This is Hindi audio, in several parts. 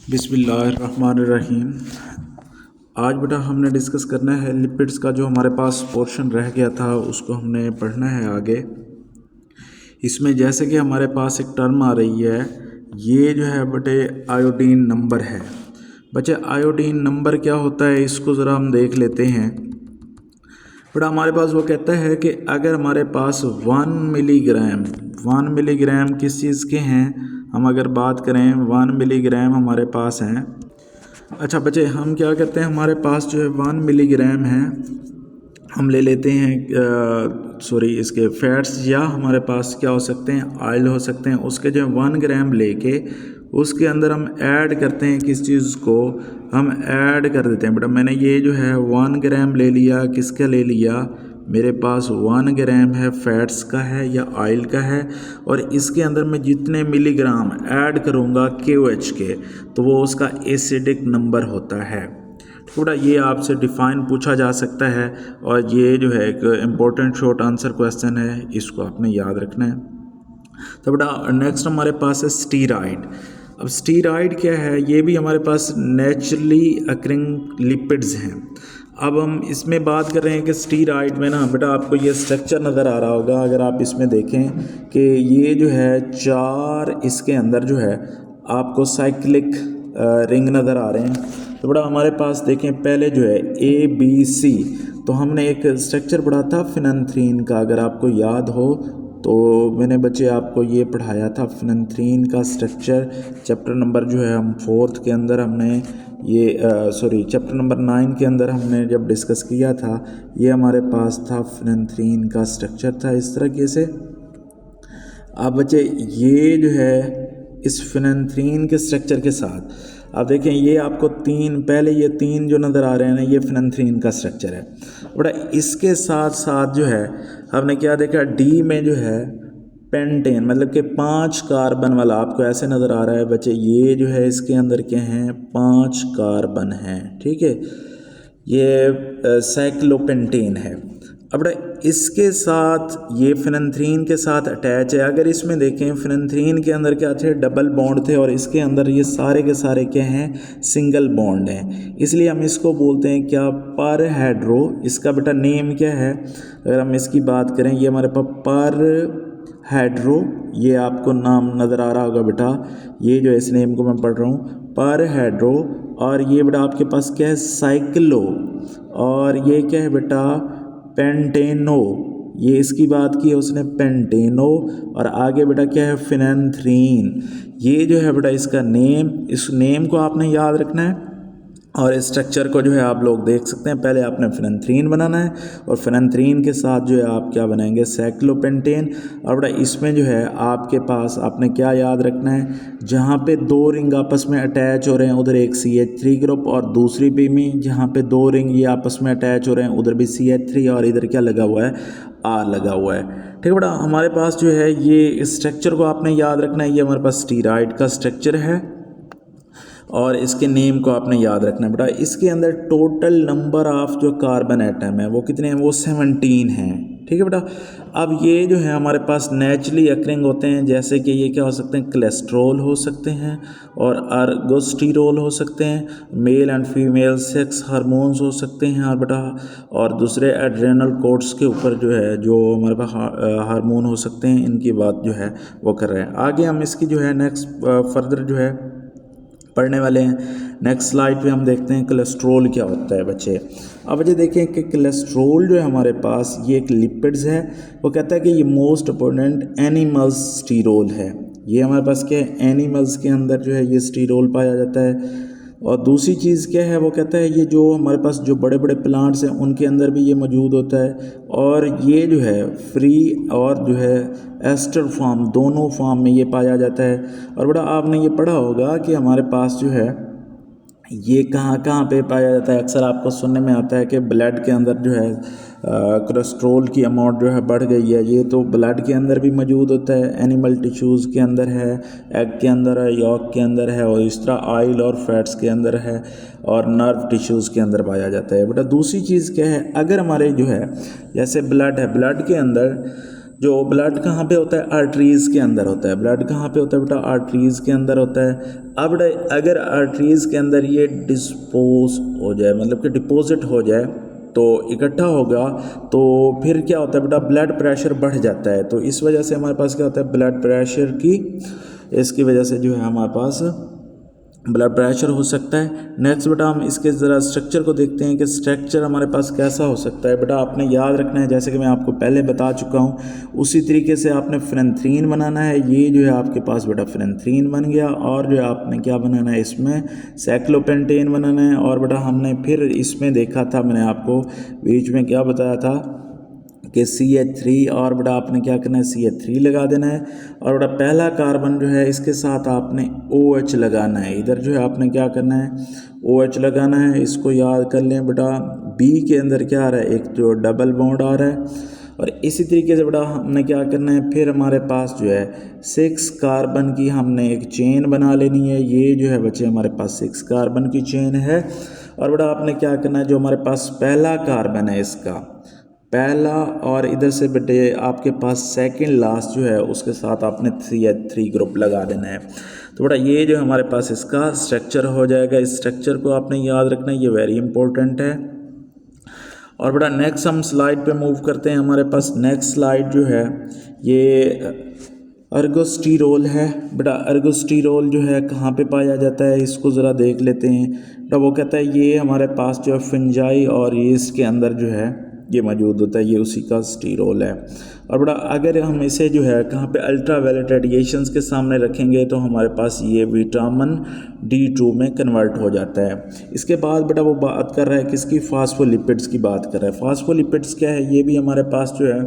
बिस्मिल्लाहिर्रहमानिर्रहीम। आज बेटा हमने डिस्कस करना है लिपिड्स का। जो हमारे पास पोर्शन रह गया था उसको हमने पढ़ना है आगे। इसमें जैसे कि हमारे पास एक टर्म आ रही है, ये जो है बेटे आयोडीन नंबर है। बच्चे आयोडीन नंबर क्या होता है इसको ज़रा हम देख लेते हैं। बेटा हमारे पास वो कहता है कि अगर हमारे पास 1 मिलीग्राम किस चीज़ के हैं, हम अगर बात करें 1 मिलीग्राम हमारे पास हैं। अच्छा बच्चे हम क्या कहते हैं, हमारे पास जो है 1 मिलीग्राम है, हम ले लेते हैं इसके फैट्स, या हमारे पास क्या हो सकते हैं ऑयल हो सकते हैं। उसके जो 1 ग्राम लेके उसके अंदर हम ऐड करते हैं किस चीज़ को, हम ऐड कर देते हैं। बेटा मैंने ये जो है 1 ग्राम ले लिया, किसका ले लिया, मेरे पास 1 ग्राम है फैट्स का है या ऑयल का है, और इसके अंदर मैं जितने मिलीग्राम ऐड करूँगा KOH के, तो वो उसका एसिडिक नंबर होता है। थोड़ा ये आपसे डिफ़ाइन पूछा जा सकता है, और ये जो है एक इम्पोर्टेंट शॉर्ट आंसर क्वेश्चन है, इसको आपने याद रखना है। तो बेटा नेक्स्ट हमारे पास है स्टीरॉयड। अब स्टीरॉयड क्या है, ये भी हमारे पास नेचुरली अकरिंग लिपिड्स हैं। अब हम इसमें बात कर रहे हैं कि स्टीरॉयड में ना बेटा आपको ये स्ट्रक्चर नज़र आ रहा होगा, अगर आप इसमें देखें कि ये जो है 4 इसके अंदर जो है आपको साइक्लिक रिंग नज़र आ रहे हैं। तो बेटा हमारे पास देखें पहले जो है ABC, तो हमने एक स्ट्रक्चर पढ़ा था फिनैंथ्रीन का, अगर आपको याद हो तो मैंने बच्चे आपको ये पढ़ाया था फिनैंथ्रीन का स्ट्रक्चर। चैप्टर नंबर जो है हम 4th के अंदर हमने ये चैप्टर नंबर 9 के अंदर हमने जब डिस्कस किया था, ये हमारे पास था फिनैंथ्रीन का स्ट्रक्चर था इस तरीके से। अब बच्चे ये जो है इस फिनैंथ्रीन के स्ट्रक्चर के साथ आप देखें, ये आपको पहले ये 3 जो नज़र आ रहे हैं ना, ये फिनैंथ्रीन का स्ट्रक्चर है। बड़ा इसके साथ साथ जो है हमने क्या देखा, D में जो है पेंटेन, मतलब कि 5 कार्बन वाला आपको ऐसे नज़र आ रहा है बच्चे। ये जो है इसके अंदर क्या हैं, 5 कार्बन हैं, ठीक है, ये साइक्लोपेंटेन है। अब इसके साथ ये फिनैंथ्रीन के साथ अटैच है। अगर इसमें देखें फिनैंथ्रीन के अंदर क्या थे, डबल बॉन्ड थे, और इसके अंदर ये सारे के सारे क्या हैं, सिंगल बॉन्ड हैं। इसलिए हम इसको बोलते हैं क्या, पर हेड्रो। इसका बेटा नेम क्या है, अगर हम इसकी बात करें, ये हमारे पास पर हेड्रो, ये आपको नाम नज़र आ रहा होगा बेटा, ये जो इस नेम को मैं पढ़ रहा हूँ पर हेड्रो। और ये बेटा आपके पास क्या है, साइक्लो, और ये क्या है बेटा, पेंटेनो। ये इसकी बात की है उसने, पेंटेनो। और आगे बेटा क्या है, फिनैंथ्रीन। ये जो है बेटा इसका नेम, इस नेम को आपने याद रखना है। और इस स्ट्रक्चर को जो है आप लोग देख सकते हैं, पहले आपने फिनैंथ्रीन बनाना है, और फिनैंथ्रीन के साथ जो है आप क्या बनाएंगे, साइक्लोपेंटेन। और बेटा इसमें जो है आपके पास आपने क्या याद रखना है, जहाँ पे 2 रिंग आपस में अटैच हो रहे हैं उधर एक CH3 ग्रुप, और दूसरी पे में जहाँ पे 2 रिंग ये आपस में अटैच हो रहे हैं उधर भी CH3, और इधर क्या लगा हुआ है, R लगा हुआ है। ठीक है बेटा, हमारे पास जो है ये स्ट्रक्चर को आपने याद रखना है। ये हमारे पास स्टीरॉयड का स्ट्रक्चर है, और इसके नेम को आपने याद रखना है बेटा। इसके अंदर टोटल नंबर ऑफ जो कार्बन एटम है वो कितने हैं, वो 17 हैं। ठीक है बेटा। अब ये जो है हमारे पास नेचुरली अकरिंग होते हैं, जैसे कि ये क्या हो सकते हैं, कोलेस्ट्रॉल हो सकते हैं, और अर्गोस्टिरोल हो सकते हैं, male and female sex hormones हो सकते हैं, और बेटा और दूसरे एड्रेनल कोर्ट्स के ऊपर जो है जो हमारे पास हार्मोन हो सकते हैं, इनकी बात जो है वो कर रहे हैं। आगे हम इसकी जो है नेक्स्ट फर्दर जो है पढ़ने वाले हैं। नेक्स्ट स्लाइड पे हम देखते हैं कोलेस्ट्रॉल क्या होता है बच्चे। अब बच्चे देखें कि कोलेस्ट्रॉल जो है हमारे पास ये एक लिपिड्स है। वो कहता है कि ये मोस्ट इंपॉर्टेंट एनिमल्स स्टीरोल है। ये हमारे पास क्या है, एनिमल्स के अंदर जो है ये स्टीरोल पाया जाता है। और दूसरी चीज़ क्या है, वो कहता है ये जो हमारे पास जो बड़े बड़े प्लांट्स हैं उनके अंदर भी ये मौजूद होता है, और ये जो है फ्री और जो है एस्टर फॉर्म, दोनों फॉर्म में ये पाया जाता है। और बड़ा आपने ये पढ़ा होगा कि हमारे पास जो है ये कहाँ कहाँ पे पाया जाता है। अक्सर आपको सुनने में आता है कि ब्लड के अंदर जो है कोलेस्ट्रॉल की अमाउंट जो है बढ़ गई है। ये तो ब्लड के अंदर भी मौजूद होता है, एनिमल टिश्यूज़ के अंदर है, एग के अंदर है, यॉक के अंदर है, और इस तरह ऑयल और फैट्स के अंदर है, और नर्व टिश्यूज़ के अंदर पाया जाता है। बेटा दूसरी चीज़ क्या है, अगर हमारे जो है जैसे ब्लड है, ब्लड के अंदर जो ब्लड कहाँ पे होता है, आर्टरीज़ के अंदर होता है। ब्लड कहाँ पे होता है बेटा, आर्टरीज़ के अंदर होता है। अब अगर आर्टरीज़ के अंदर ये डिस्पोज हो जाए, मतलब कि डिपॉजिट हो जाए, तो इकट्ठा होगा, तो फिर क्या होता है बेटा, ब्लड प्रेशर बढ़ जाता है। तो इस वजह से हमारे पास क्या होता है, ब्लड प्रेशर की, इसकी वजह से जो है हमारे पास ब्लड प्रेशर हो सकता है। नेक्स्ट बेटा हम इसके ज़रा स्ट्रक्चर को देखते हैं कि स्ट्रक्चर हमारे पास कैसा हो सकता है। बेटा आपने याद रखना है, जैसे कि मैं आपको पहले बता चुका हूँ, उसी तरीके से आपने फ्रेंथ्रीन बनाना है। ये जो है आपके पास बेटा फ्रेंथ्रीन बन गया, और जो है आपने क्या बनाना है, इसमें साइक्लोपेंटेन बनाना है। और बेटा हमने फिर इसमें देखा था, मैंने आपको बीच में क्या बताया था कि CH3, और बेटा आपने क्या करना है, CH3 लगा देना है। और बेटा पहला कार्बन जो है इसके साथ आपने OH लगाना है। इधर जो है आपने क्या करना है, OH लगाना है। इसको याद कर लें बेटा, B के अंदर क्या आ रहा है, एक जो डबल बॉन्ड आ रहा है। और इसी तरीके से बेटा हमने क्या करना है, फिर हमारे पास जो है 6 कार्बन की हमने एक चेन बना लेनी है। ये जो है बच्चे हमारे पास 6 कार्बन की चेन है। और बेटा आपने क्या करना है, जो हमारे पास पहला कार्बन है इसका पहला, और इधर से बेटे आपके पास सेकंड लास्ट जो है उसके साथ आपने CH3 ग्रुप लगा देना है। तो बेटा ये जो हमारे पास इसका स्ट्रक्चर हो जाएगा। इस स्ट्रक्चर को आपने याद रखना है, ये वेरी इंपॉर्टेंट है। और बेटा नेक्स्ट हम स्लाइड पे मूव करते हैं। हमारे पास नेक्स्ट स्लाइड जो है ये अर्गोस्टिरोल है। बेटा अर्गोस्टिरोल जो है कहाँ पे पाया जाता है, इसको ज़रा देख लेते हैं। बेटा वो कहता है ये हमारे पास जो है फंजाई और यीस्ट के अंदर जो है ये मौजूद होता है, ये उसी का स्टीरोल है। और बड़ा अगर हम इसे जो है कहाँ पे अल्ट्रावायलेट रेडिएशंस के सामने रखेंगे तो हमारे पास ये विटामिन D2 में कन्वर्ट हो जाता है। इसके बाद बेटा वो बात कर रहा है किसकी, फास्फोलिपिड्स की बात कर रहा है। फास्फोलिपिड्स क्या है, ये भी हमारे पास जो है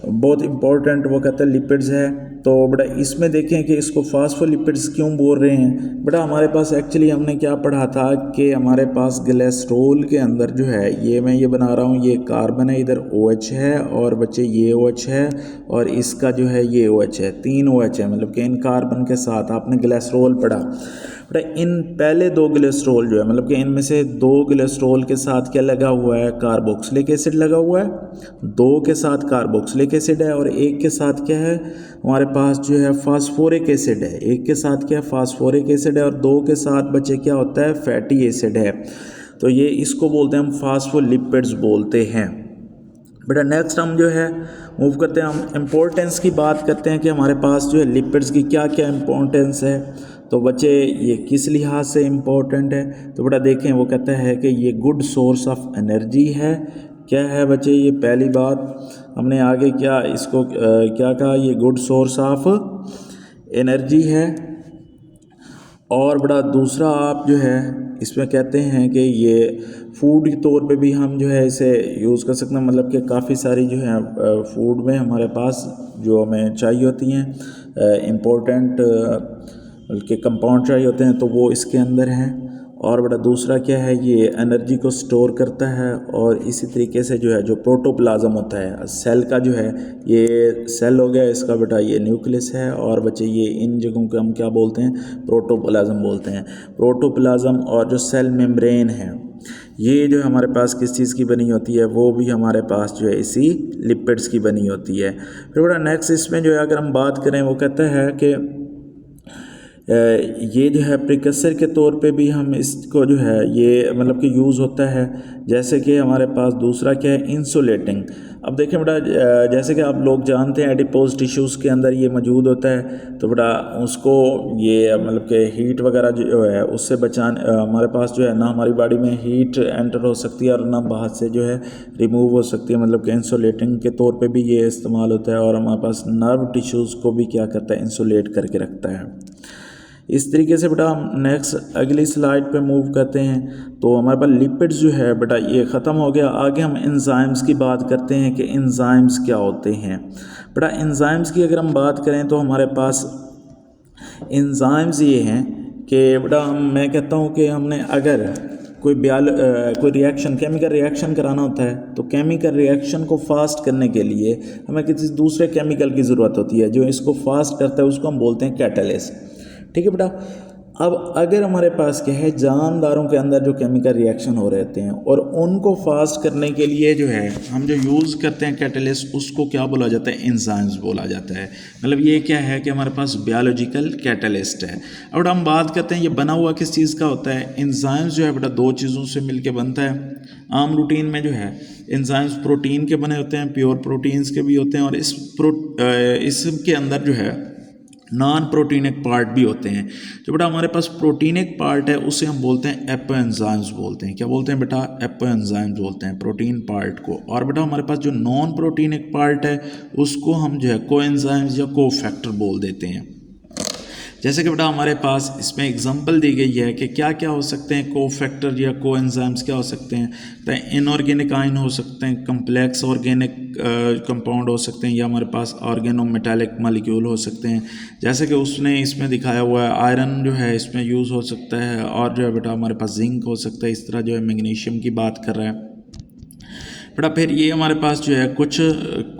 बहुत इंपॉर्टेंट, वो कहता है लिपिड्स है। तो बेटा इसमें देखें कि इसको फास्फोलिपिड्स क्यों बोल रहे हैं। बेटा हमारे पास एक्चुअली हमने क्या पढ़ा था कि हमारे पास कोलेस्ट्रॉल के अंदर जो है, ये मैं ये बना रहा हूँ, ये कार्बन है, इधर OH है, और बच्चे ये OH है, और इसका जो है ये OH है, 3 OH है, मतलब कि इन कार्बन के साथ आपने कोलेस्ट्रॉल पढ़ा। बेटा इन पहले 2 कोलेस्ट्रॉल जो है, मतलब कि इनमें से 2 कोलेस्ट्रॉल के साथ क्या लगा हुआ है, कार्बोक्सिलिक एसिड लगा हुआ है। 2 के साथ कार्बोक्सिलिक एसिड है, और एक के साथ क्या है हमारे पास जो है फास्फोरिक एसिड है। एक के साथ क्या है, फास्फोरिक एसिड है, और 2 के साथ बच्चे क्या होता है, फैटी एसिड है। तो ये इसको बोलते हैं हम फास्फोलिपिड्स बोलते हैं। बेटा नेक्स्ट हम जो है मूव करते हैं, हम इम्पोर्टेंस की बात करते हैं कि हमारे पास जो है लिपिड्स की क्या क्या इम्पोर्टेंस है। तो बच्चे ये किस लिहाज से इम्पोर्टेंट है, तो बेटा देखें वो कहता है कि ये गुड सोर्स ऑफ एनर्जी है। क्या है बच्चे, ये पहली बात हमने आगे क्या इसको क्या कहा, ये गुड सोर्स ऑफ एनर्जी है। और बड़ा दूसरा आप जो है इसमें कहते हैं कि ये फूड के तौर पे भी हम जो है इसे यूज़ कर सकते हैं, मतलब कि काफ़ी सारी जो है फूड में हमारे पास जो हमें चाहिए होती हैं इम्पोर्टेंट बल्कि कंपाउंड चाहिए होते हैं, तो वो इसके अंदर हैं। और बड़ा दूसरा क्या है, ये एनर्जी को स्टोर करता है। और इसी तरीके से जो है जो प्रोटोप्लाज्म होता है सेल का, जो है ये सेल हो गया इसका बेटा, ये न्यूक्लियस है। और बच्चे ये इन जगहों को हम क्या बोलते हैं, प्रोटोप्लाज्म बोलते हैं। प्रोटोप्लाज्म और जो सेल मेम्ब्रेन है, ये जो हमारे पास किस चीज़ की बनी होती है, वो भी हमारे पास जो है इसी लिपिड्स की बनी होती है। फिर बड़ा नेक्स्ट इसमें जो है अगर हम बात करें, वो कहता है कि ये जो है प्रिकसर के तौर पे भी हम इसको जो है ये मतलब कि यूज़ होता है। जैसे कि हमारे पास दूसरा क्या है, इंसुलेटिंग। अब देखें बेटा जैसे कि आप लोग जानते हैं एडिपोज टिश्यूज़ के अंदर ये मौजूद होता है, तो बेटा उसको ये मतलब कि हीट वगैरह जो है उससे बचाने हमारे पास जो है ना हमारी बॉडी में हीट एंटर हो सकती है और ना बाहर से जो है रिमूव हो सकती है, मतलब कि इंसुलेटिंग के तौर पे भी ये इस्तेमाल होता है। और हमारे पास नर्व टिश्यूज़ को भी क्या करता है, इंसुलेट करके रखता है। इस तरीके से बेटा हम नेक्स्ट अगली स्लाइड पे मूव करते हैं। तो हमारे पास लिपिड्स जो है बेटा ये ख़त्म हो गया। आगे हम एंजाइम्स की बात करते हैं कि एंजाइम्स क्या होते हैं। बेटा एंजाइम्स की अगर हम बात करें तो हमारे पास एंजाइम्स ये हैं कि बेटा मैं कहता हूँ कि हमने अगर कोई रिएक्शन केमिकल रिएक्शन कराना होता है, तो केमिकल रिएक्शन को फास्ट करने के लिए हमें किसी दूसरे केमिकल की ज़रूरत होती है। जो इसको फास्ट करता है उसको हम बोलते हैं कैटलिस्ट। ठीक है बेटा। अब अगर हमारे पास क्या है, जानदारों के अंदर जो केमिकल रिएक्शन हो रहते हैं और उनको फास्ट करने के लिए जो है हम जो यूज़ करते हैं कैटलिस्ट, उसको क्या बोला जाता है, एंजाइम्स बोला जाता है। मतलब ये क्या है कि हमारे पास बायोलॉजिकल कैटलिस्ट है। अब हम बात करते हैं ये बना हुआ किस चीज़ का होता है। एंजाइम्स जो है बेटा दो चीज़ों से मिलके बनता है। आम रूटीन में जो है एंजाइम्स प्रोटीन के बने होते हैं, प्योर प्रोटीन्स के भी होते हैं, और इसके अंदर जो है नॉन प्रोटीनिक पार्ट भी होते हैं। जो बेटा हमारे पास प्रोटीनिक पार्ट है उसे हम बोलते हैं एपो एंजाइम्स बोलते हैं। क्या बोलते हैं बेटा, एपो एंजाइम्स बोलते हैं प्रोटीन पार्ट को। और बेटा हमारे पास जो नॉन प्रोटीनिक पार्ट है उसको हम जो है को एंजाइम्स या को फैक्टर बोल देते हैं। जैसे कि बेटा हमारे पास इसमें एग्जांपल दी गई है कि क्या क्या हो सकते हैं को फैक्टर या को एंजाइम्स क्या हो सकते हैं। तो इनऑर्गेनिक आयन हो सकते हैं, कम्प्लेक्स ऑर्गेनिक कंपाउंड हो सकते हैं, या हमारे पास ऑर्गेनो मेटालिक मॉलिक्यूल हो सकते हैं। जैसे कि उसने इसमें दिखाया हुआ है आयरन जो है इसमें यूज़ हो सकता है, और जो है बेटा हमारे पास जिंक हो सकता है। इस तरह जो है मैग्नीशियम की बात कर रहा है बेटा। फिर ये हमारे पास जो है कुछ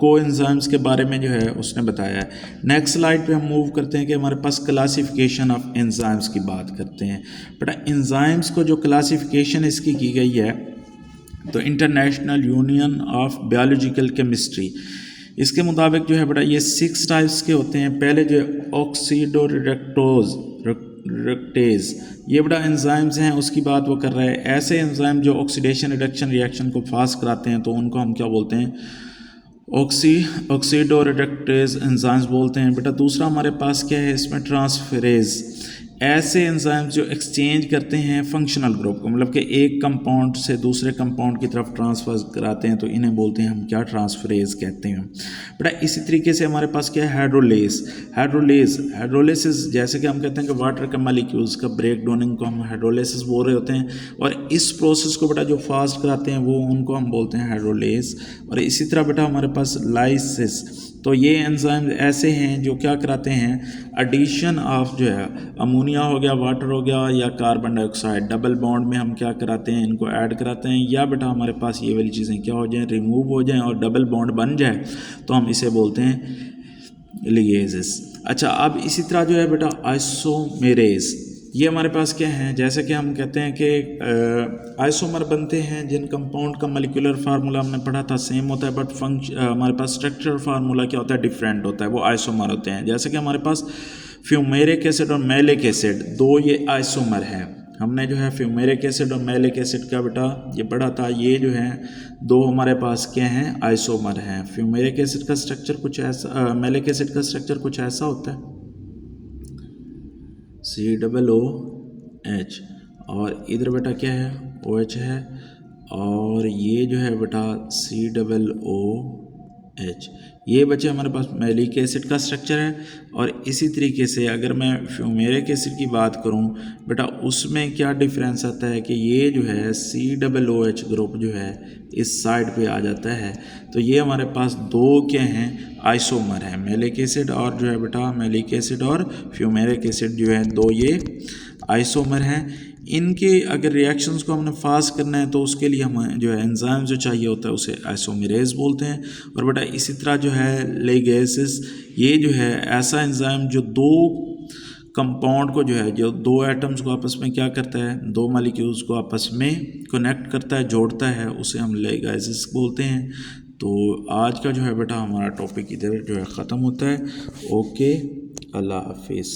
कोएंजाइम्स के बारे में जो है उसने बताया है। नेक्स्ट स्लाइड पे हम मूव करते हैं कि हमारे पास क्लासिफिकेशन ऑफ एंजाइम्स की बात करते हैं। बेटा एंजाइम्स को जो क्लासिफिकेशन इसकी की गई है तो international union of biological chemistry, इसके मुताबिक जो है बेटा ये 6 टाइप्स के होते हैं। पहले जो है ऑक्सीडोरेडक्टोज रिडक्टेज, ये बेटा एंजाइम्स हैं उसकी बात वो कर रहा है। ऐसे एंजाइम जो ऑक्सीडेशन रिडक्शन रिएक्शन को फास्ट कराते हैं तो उनको हम क्या बोलते हैं, ऑक्सीडोरेडक्टेज एंजाइम्स बोलते हैं बेटा। दूसरा हमारे पास क्या है इसमें, ट्रांसफेरेज, ऐसे एंजाइम्स जो एक्सचेंज करते हैं फंक्शनल ग्रुप को, मतलब कि एक कंपाउंड से दूसरे कंपाउंड की तरफ ट्रांसफर कराते हैं तो इन्हें बोलते हैं हम क्या, ट्रांसफरेज कहते हैं बेटा। इसी तरीके से हमारे पास क्या है, हाइड्रोलेसिस, जैसे कि हम कहते हैं कि वाटर के मॉलिक्यूल्स का ब्रेक डाउनिंग को हम हाइड्रोलेसिस बोल रहे होते हैं, और इस प्रोसेस को बेटा जो फास्ट कराते हैं वो उनको हम बोलते हैं हाइड्रोलेस। और इसी तरह बेटा हमारे पास लाइसिस, तो ये एंजाइम ऐसे हैं जो क्या कराते हैं, एडिशन ऑफ जो है अमोनिया हो गया, वाटर हो गया, या कार्बन डाइऑक्साइड, डबल बॉन्ड में हम क्या कराते हैं, इनको ऐड कराते हैं, या बेटा हमारे पास ये वाली चीज़ें क्या हो जाएं, रिमूव हो जाएं और डबल बॉन्ड बन जाए तो हम इसे बोलते हैं लिगेजेस। अच्छा, अब इसी तरह जो है बेटा आइसोमेरेज, ये हमारे पास क्या है, जैसे कि हम कहते हैं कि आइसोमर बनते हैं जिन कंपाउंड का मॉलिक्यूलर फार्मूला हमने पढ़ा था सेम होता है, बट हमारे पास स्ट्रक्चरल फार्मूला क्या होता है, डिफरेंट होता है, वो आइसोमर होते हैं। जैसे कि हमारे पास फ्यूमेरिक एसिड और मैलिक एसिड, दो ये आइसोमर हैं। हमने जो है फ्यूमेरिक एसिड और मैलिक एसिड का बेटा ये पढ़ा था, ये जो है दो हमारे पास क्या हैं, आइसोमर हैं। फ्यूमेरिक एसिड का स्ट्रक्चर कुछ ऐसा, मैलिक एसिड का स्ट्रक्चर कुछ ऐसा होता है, COOH, और इधर बेटा क्या है, OH है, और ये जो है बेटा COOH। ये बचे हमारे पास मैलिक एसिड का स्ट्रक्चर है। और इसी तरीके से अगर मैं फ्यूमेरिक एसिड की बात करूं बेटा, उसमें क्या डिफरेंस आता है कि ये जो है COOH ग्रुप जो है इस साइड पे आ जाता है। तो ये हमारे पास दो क्या हैं, आइसोमर हैं, मैलिक एसिड और जो है बेटा मैलिक एसिड और फ्यूमेरिक एसिड जो है दो ये आइसोमर हैं। इनके अगर रिएक्शंस को हमने फास्ट करना है तो उसके लिए हमें जो है एंजाइम जो चाहिए होता है उसे आइसोमेरेज बोलते हैं। और बेटा इसी तरह जो है लिगेसेस, ये जो है ऐसा एंजाइम जो दो कंपाउंड को जो है, जो दो एटम्स को आपस में क्या करता है, दो मॉलिक्यूल्स को आपस में कनेक्ट करता है, जोड़ता है, उसे हम लिगेसेस बोलते हैं। तो आज का जो है बेटा हमारा टॉपिक इधर जो है ख़त्म होता है। ओके, अल्लाह हाफिज़।